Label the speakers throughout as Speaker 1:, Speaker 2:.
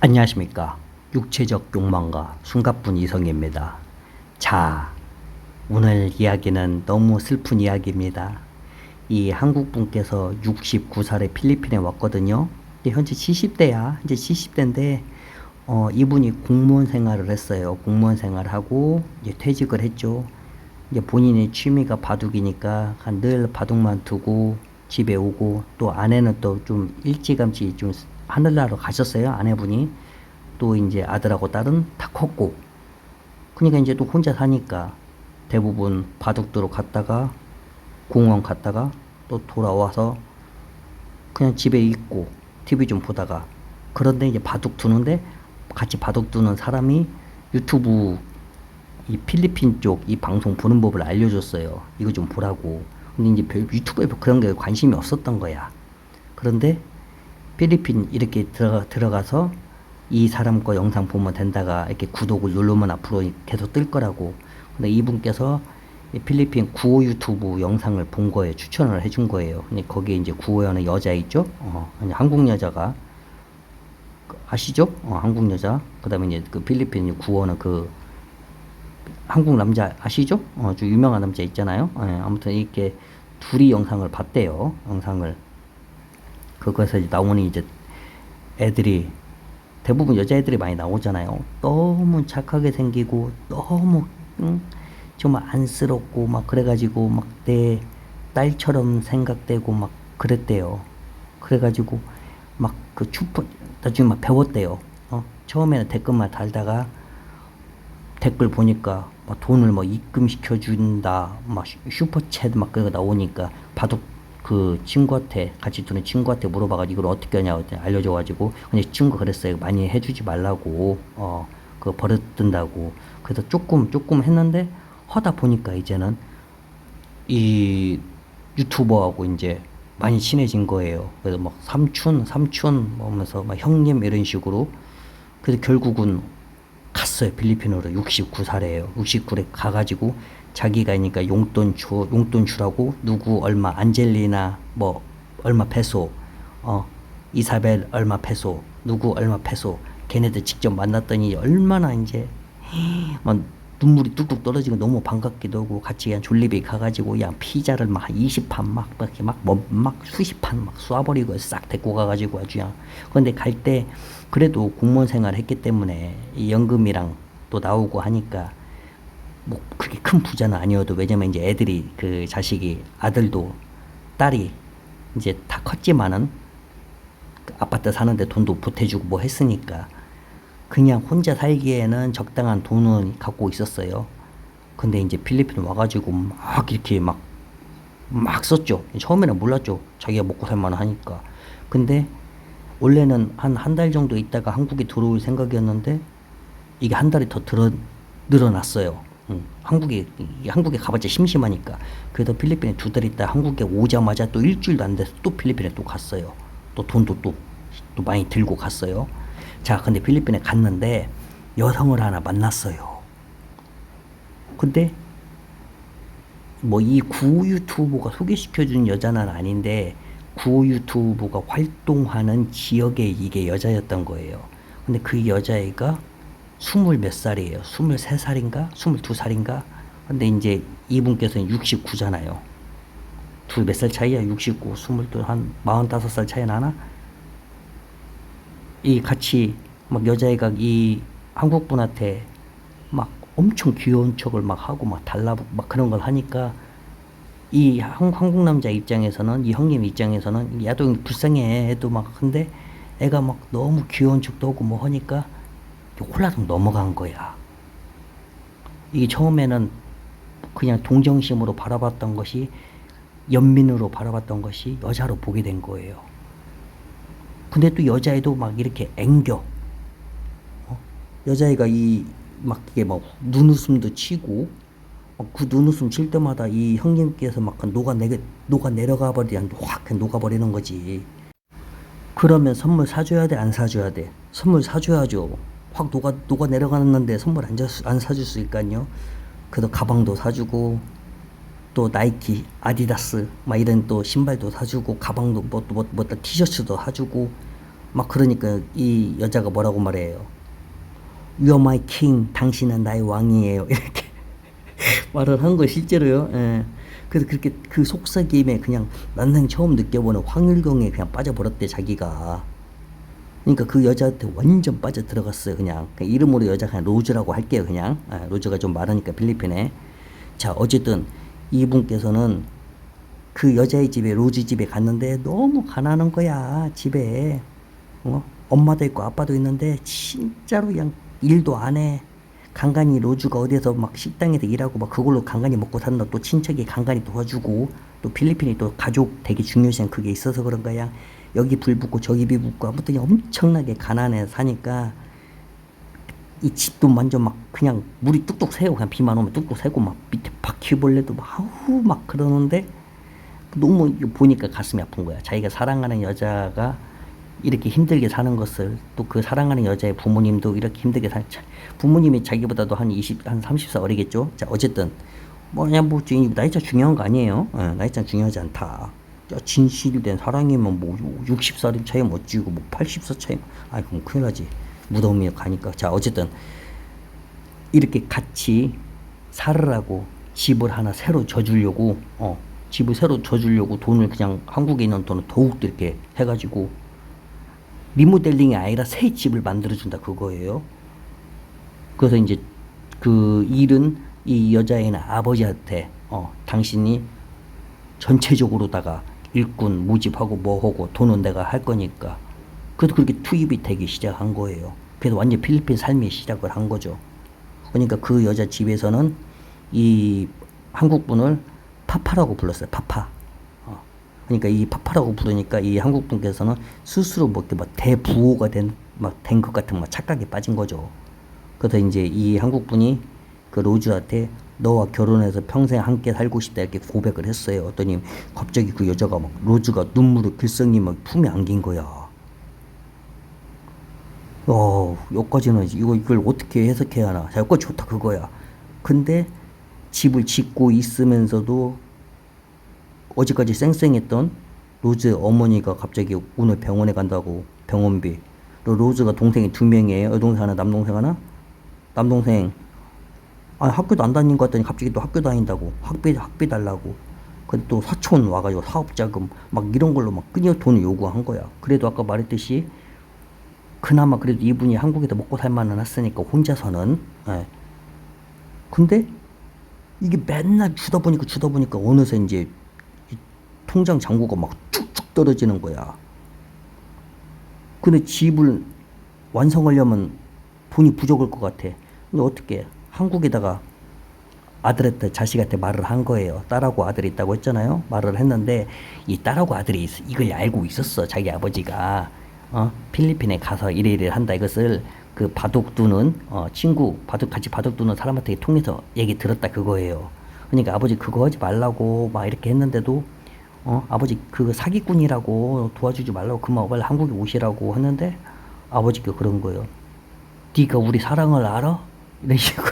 Speaker 1: 안녕하십니까. 육체적 욕망과 숨가쁜 이성입니다. 자, 오늘 이야기는 너무 슬픈 이야기입니다. 이 한국 분께서 69살에 필리핀에 왔거든요. 현재 70대야. 이제 70대인데, 이분이 공무원 생활을 했어요. 공무원 생활하고, 이제 퇴직을 했죠. 이제 본인의 취미가 바둑이니까 늘 바둑만 두고 집에 오고, 또 아내는 또 좀 일찌감치 좀 하늘나라로 가셨어요. 아내분이. 또 이제 아들하고 딸은 다 컸고. 그러니까 이제 또 혼자 사니까 대부분 바둑두러 갔다가 공원 갔다가 또 돌아와서 그냥 집에 있고 TV 좀 보다가. 그런데 이제 바둑 두는데 같이 바둑 두는 사람이 유튜브 이 필리핀 쪽 이 방송 보는 법을 알려줬어요. 이거 좀 보라고. 근데 이제 유튜브에 그런 게 관심이 없었던 거야. 그런데 필리핀 이렇게 들어가서 이 사람 거 영상 보면 된다가 이렇게 구독을 누르면 앞으로 계속 뜰 거라고. 근데 이분께서 필리핀 구호 유튜브 영상을 본 거예요. 추천을 해준 거예요. 근데 거기에 이제 구호하는 여자 있죠? 한국 여자가 아시죠? 한국 여자. 그다음에 이제 그 필리핀 구호는 그 한국 남자 아시죠? 좀 유명한 남자 있잖아요. 아무튼 이렇게 둘이 영상을 봤대요. 영상을. 그거에서 이제 나오는 이제 애들이 대부분 여자애들이 많이 나오잖아요. 너무 착하게 생기고 너무 정말 안쓰럽고 막 그래가지고 막 내 딸처럼 생각되고 막 그랬대요. 그래가지고 막 그 나중에 막 배웠대요. 처음에는 댓글만 달다가 댓글 보니까 막 돈을 뭐 입금시켜준다 막 슈퍼챗 막 그거 나오니까 바둑 그 친구한테 같이 두는 친구한테 물어봐가지고 이걸 어떻게 하냐고 알려줘가지고 근데 친구가 그랬어요. 많이 해주지 말라고. 그거 버릇든다고. 그래서 조금 했는데 하다 보니까 이제는 이 유튜버하고 이제 많이 친해진 거예요. 그래서 막 삼촌 하면서 막 형님 이런 식으로. 그래서 결국은 갔어요. 필리핀으로. 69살이에요. 69에 가가지고 자기가 그러니까 용돈 주라고 누구 얼마 안젤리나 뭐 얼마 페소, 이사벨 얼마 페소, 누구 얼마 페소. 걔네들 직접 만났더니 얼마나 이제 막 눈물이 뚝뚝 떨어지고 너무 반갑기도 하고 같이 그냥 졸리비 가가지고 그냥 피자를 막 20판 막 이렇게 막 수십 판 막 쏴버리고 싹 데리고 가가지고 아주 그냥. 그런데 갈 때 그래도 공무원 생활을 했기 때문에 이 연금이랑 또 나오고 하니까 뭐 그렇게 큰 부자는 아니어도 왜냐면 이제 애들이 그 자식이 아들도 딸이 이제 다 컸지만은 그 아파트 사는데 돈도 보태주고 뭐 했으니까 그냥 혼자 살기에는 적당한 돈은 갖고 있었어요. 근데 이제 필리핀 와가지고 막 이렇게 막 썼죠. 처음에는 몰랐죠. 자기가 먹고 살만 하니까. 근데 원래는 한 달 정도 있다가 한국에 들어올 생각이었는데 이게 한 달이 더 늘어났어요. 한국에 가봤자 심심하니까. 그래서 필리핀에 2달 있다 한국에 오자마자 또 일주일도 안 돼서 또 필리핀에 또 갔어요. 또 돈도 또 많이 들고 갔어요. 자, 근데 필리핀에 갔는데 여성을 하나 만났어요. 근데 뭐 이 구호 유튜버가 소개시켜준 여자는 아닌데 구호 유튜버가 활동하는 지역에 이게 여자였던 거예요. 근데 그 여자애가 20몇 살이에요. 23살인가? 22살인가? 근데 이제 이분께서는 69잖아요. 둘 몇 살 차이야? 69, 22, 한 45살 차이 나나? 이 같이 막 여자애가 이 한국 분한테 막 엄청 귀여운 척을 막 하고 막 달라붙고 막 그런 걸 하니까 이 한국 남자 입장에서는 이 형님 입장에서는 야도 불쌍해 애도 막. 근데 애가 막 너무 귀여운 척도 하고 뭐 하니까 홀라당 넘어간 거야. 이게 처음에는 그냥 동정심으로 바라봤던 것이 연민으로 바라봤던 것이 여자로 보게 된 거예요. 근데 또 여자애도 막 이렇게 앵겨. 여자애가 막 이게 막 눈웃음도 치고 그 눈웃음 칠 때마다 이 형님께서 막 녹아 내려가 버리는 확 녹아버리는 거지. 그러면 선물 사줘야 돼? 안 사줘야 돼? 선물 사줘야죠. 확 녹아 내려가는데 선물 안 사줄 수 있까요. 그래서 가방도 사주고 또 나이키, 아디다스 막 이런 또 신발도 사주고 가방도 뭐 티셔츠도 사주고 막 그러니까 이 여자가 뭐라고 말해요. You are my king. 당신은 나의 왕이에요. 이렇게 말을 한 거 실제로요. 예. 그래서 그렇게 그 속삭임에 그냥 난생 처음 느껴보는 황율경에 그냥 빠져버렸대 자기가. 그러니까 그 여자한테 완전 빠져 들어갔어요. 그냥 이름으로 여자 그냥 로즈라고 할게요. 그냥 로즈가 좀 많으니까 필리핀에. 자 어쨌든 이분께서는 그 여자의 집에 로즈 집에 갔는데 너무 가난한 거야 집에. 엄마도 있고 아빠도 있는데 진짜로 그냥 일도 안 해. 간간히 로즈가 어디서 막 식당에서 일하고 막 그걸로 간간히 먹고 산다. 또 친척이 간간히 도와주고 또 필리핀이 또 가족 되게 중요시한 그게 있어서 그런 거야. 여기 불 붙고 저기 불 붙고 아무튼 엄청나게 가난해 사니까 이 집도 완전 막 그냥 물이 뚝뚝 새고 그냥 비만 오면 뚝뚝 새고 막 밑에 바퀴벌레도 막 아우 막 그러는데 너무 보니까 가슴이 아픈 거야. 자기가 사랑하는 여자가 이렇게 힘들게 사는 것을 또 그 사랑하는 여자의 부모님도 이렇게 힘들게 부모님이 자기보다도 한 30살 어리겠죠. 자 어쨌든 뭐냐 뭐 나이차 중요한 거 아니에요. 나이차 중요하지 않다. 진실된 사랑이면 뭐 60살 차이면 어찌고 뭐 80살 차이 아이 그럼 큰일 나지. 무덤이 가니까. 자 어쨌든 이렇게 같이 살으라고 집을 하나 새로 져주려고 집을 새로 져주려고 돈을 그냥 한국에 있는 돈을 더욱더 이렇게 해가지고 리모델링이 아니라 새 집을 만들어준다 그거예요. 그래서 이제 그 일은 이 여자애는 아버지한테 당신이 전체적으로다가 일꾼 모집하고 뭐하고 돈은 내가 할 거니까. 그래도 그렇게 투입이 되기 시작한 거예요. 그래서 완전 필리핀 삶이 시작을 한 거죠. 그러니까 그 여자 집에서는 이 한국분을 파파라고 불렀어요. 파파. 그러니까 이 파파라고 부르니까 이 한국분께서는 스스로 뭐 이렇게 막 대부호가 된 것 같은 막 착각에 빠진 거죠. 그래서 이제 이 한국분이 그 로즈한테 너와 결혼해서 평생 함께 살고 싶다 이렇게 고백을 했어요. 어떠니 갑자기 그 여자가 막 로즈가 눈물을 글썽이 막 품에 안긴 거야. 여기까지는 이걸 어떻게 해석해야 하나. 자, 여기까지 좋다 그거야. 근데 집을 짓고 있으면서도 어제까지 쌩쌩했던 로즈 어머니가 갑자기 오늘 병원에 간다고 병원비. 로즈가 동생이 2명이에요. 여동생 하나 남동생 하나. 남동생 학교도 안 다닌 것 같더니 갑자기 또 학교 다닌다고 학비 달라고. 근데 또 사촌 와가지고 사업자금 막 이런 걸로 막 끊여 돈을 요구한 거야. 그래도 아까 말했듯이 그나마 그래도 이분이 한국에서 먹고 살만은 했으니까 혼자서는. 근데 이게 맨날 주다 보니까 어느새 이제 통장 잔고가 막 쭉쭉 떨어지는 거야. 근데 집을 완성하려면 돈이 부족할 것 같아. 근데 어떻게 한국에다가 아들한테 자식한테 말을 한 거예요. 딸하고 아들이 있다고 했잖아요. 말을 했는데 이 딸하고 아들이 이걸 알고 있었어. 자기 아버지가 필리핀에 가서 이래 한다 이것을 그 바둑 두는 친구 같이 바둑 두는 사람한테 통해서 얘기 들었다 그거예요. 그러니까 아버지 그거 하지 말라고 막 이렇게 했는데도 아버지 그 사기꾼이라고 도와주지 말라고 그만 빨리 한국에 오시라고 했는데 아버지가 그런 거예요. 네가 우리 사랑을 알아? 이런 식으로.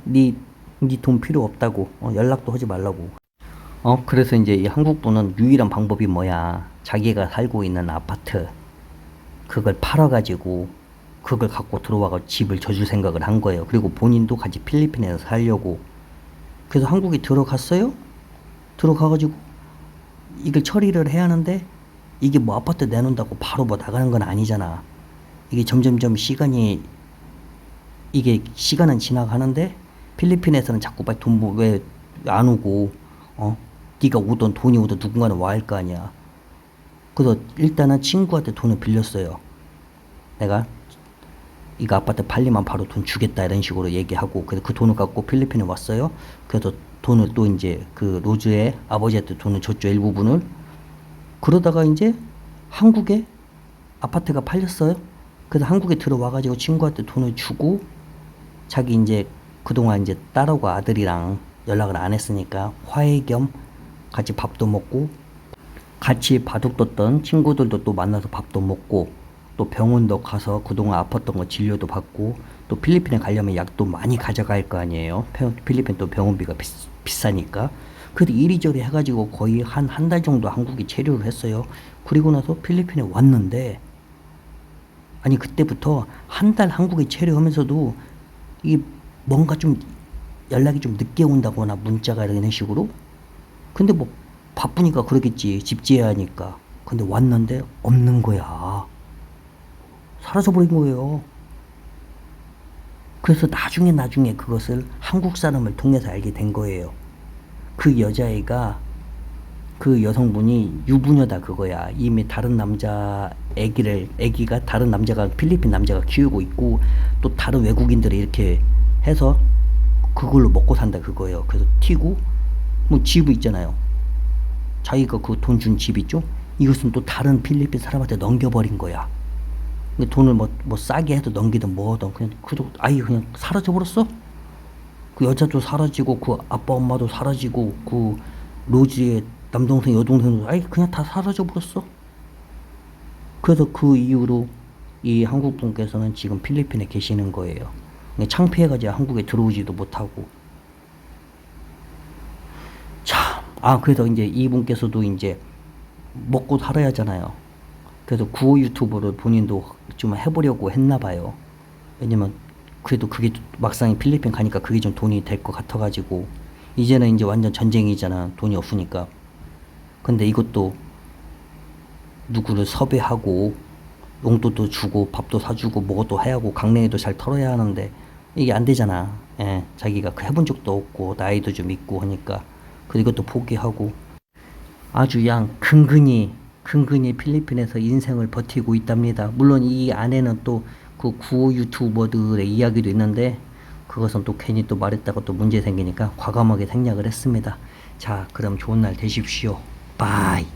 Speaker 1: 네 돈 필요 없다고. 연락도 하지 말라고. 그래서 이제 이 한국분은 유일한 방법이 뭐야. 자기가 살고 있는 아파트 그걸 팔아가지고 그걸 갖고 들어와가 집을 져줄 생각을 한 거예요. 그리고 본인도 같이 필리핀에서 살려고. 그래서 한국에 들어갔어요. 들어가가지고 이걸 처리를 해야 하는데 이게 뭐 아파트 내놓는다고 바로 뭐 나가는 건 아니잖아. 이게 점점점 이게 시간은 지나가는데 필리핀에서는 자꾸 빨리 돈 왜 안 오고 네가 오든 돈이 오든 누군가는 와 할 거 아니야. 그래서 일단은 친구한테 돈을 빌렸어요. 내가 이거 아파트 팔리면 바로 돈 주겠다 이런 식으로 얘기하고 그래서 그 돈을 갖고 필리핀에 왔어요. 그래서 돈을 또 이제 그 로즈의 아버지한테 돈을 줬죠. 일부분을. 그러다가 이제 한국에 아파트가 팔렸어요. 그래서 한국에 들어와가지고 친구한테 돈을 주고 자기 이제 그동안 이제 딸하고 아들이랑 연락을 안 했으니까 화해 겸 같이 밥도 먹고 같이 바둑 뒀던 친구들도 또 만나서 밥도 먹고 또 병원도 가서 그동안 아팠던 거 진료도 받고 또 필리핀에 가려면 약도 많이 가져갈 거 아니에요. 필리핀 또 병원비가 비싸니까. 그래도 이리저리 해가지고 거의 한 달 정도 한국에 체류를 했어요. 그리고 나서 필리핀에 왔는데, 아니 그때부터 한 달 한국에 체류하면서도 이 뭔가 좀 연락이 좀 늦게 온다거나 문자가 이런 식으로. 근데 뭐 바쁘니까 그러겠지, 집지해야 하니까. 근데 왔는데 없는 거야. 사라져버린 거예요. 그래서 나중에 그것을 한국 사람을 통해서 알게 된 거예요. 그 여자애가, 그 여성분이 유부녀다 그거야. 이미 다른 남자 애기가 다른 남자가, 필리핀 남자가 키우고 있고, 또 다른 외국인들이 이렇게 해서 그걸로 먹고 산다 그거예요. 그래서 튀고, 뭐 집 있잖아요. 자기가 그 돈 준 집 있죠? 이것은 또 다른 필리핀 사람한테 넘겨버린 거야. 돈을 뭐 싸게 해도 넘기든 뭐든 그냥 아예 그냥 사라져 버렸어. 그 여자도 사라지고 그 아빠 엄마도 사라지고 그 로지의 남동생 여동생도 아예 그냥 다 사라져 버렸어. 그래서 그 이후로 이 한국 분께서는 지금 필리핀에 계시는 거예요. 창피해가지고 한국에 들어오지도 못하고. 참, 그래서 이제 이분께서도 이제 먹고 살아야 하잖아요. 그래서 구호 유튜브를 본인도 좀 해보려고 했나 봐요. 왜냐면 그래도 그게 막상 필리핀 가니까 그게 좀 돈이 될 것 같아가지고. 이제는 이제 완전 전쟁이잖아, 돈이 없으니까. 근데 이것도 누구를 섭외하고 용돈도 주고 밥도 사주고 뭐것도 해야 하고 강냉이도 잘 털어야 하는데 이게 안 되잖아. 예, 자기가 그 해본 적도 없고 나이도 좀 있고 하니까. 그리고 또 포기하고 아주 그냥 근근히 필리핀에서 인생을 버티고 있답니다. 물론 이 안에는 또 그 구호 유튜버들의 이야기도 있는데, 그것은 또 괜히 또 말했다가 또 문제 생기니까 과감하게 생략을 했습니다. 자, 그럼 좋은 날 되십시오. 바이.